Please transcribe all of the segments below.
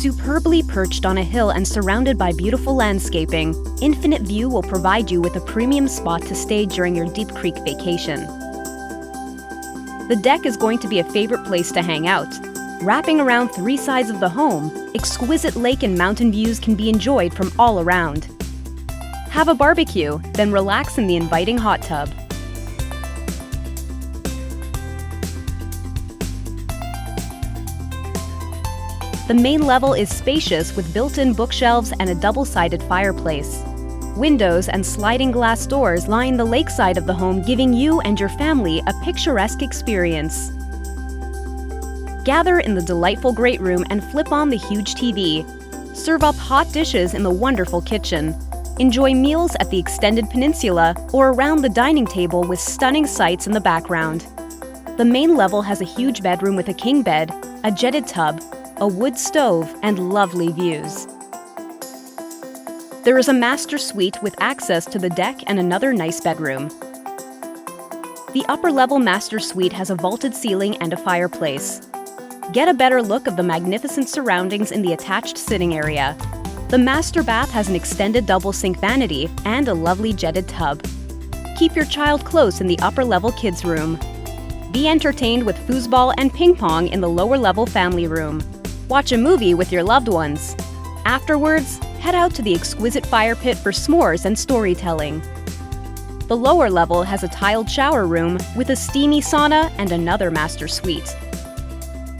Superbly perched on a hill and surrounded by beautiful landscaping, Infinite View will provide you with a premium spot to stay during your Deep Creek vacation. The deck is going to be a favorite place to hang out. Wrapping around 3 sides of the home, exquisite lake and mountain views can be enjoyed from all around. Have a barbecue, then relax in the inviting hot tub. The main level is spacious with built-in bookshelves and a double-sided fireplace. Windows and sliding glass doors line the lakeside of the home, giving you and your family a picturesque experience. Gather in the delightful great room and flip on the huge TV. Serve up hot dishes in the wonderful kitchen. Enjoy meals at the extended peninsula or around the dining table with stunning sights in the background. The main level has a huge bedroom with a king bed, a jetted tub, a wood stove, and lovely views. There is a master suite with access to the deck and another nice bedroom. The upper-level master suite has a vaulted ceiling and a fireplace. Get a better look of the magnificent surroundings in the attached sitting area. The master bath has an extended double-sink vanity and a lovely jetted tub. Keep your child close in the upper-level kids' room. Be entertained with foosball and ping pong in the lower-level family room. Watch a movie with your loved ones. Afterwards, head out to the exquisite fire pit for s'mores and storytelling. The lower level has a tiled shower room with a steamy sauna and another master suite.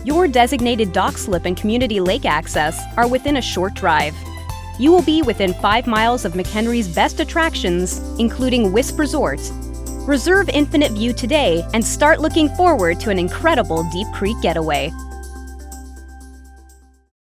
Your designated dock slip and community lake access are within a short drive. You will be within 5 miles of McHenry's best attractions, including Wisp Resort. Reserve Infinite View today and start looking forward to an incredible Deep Creek getaway.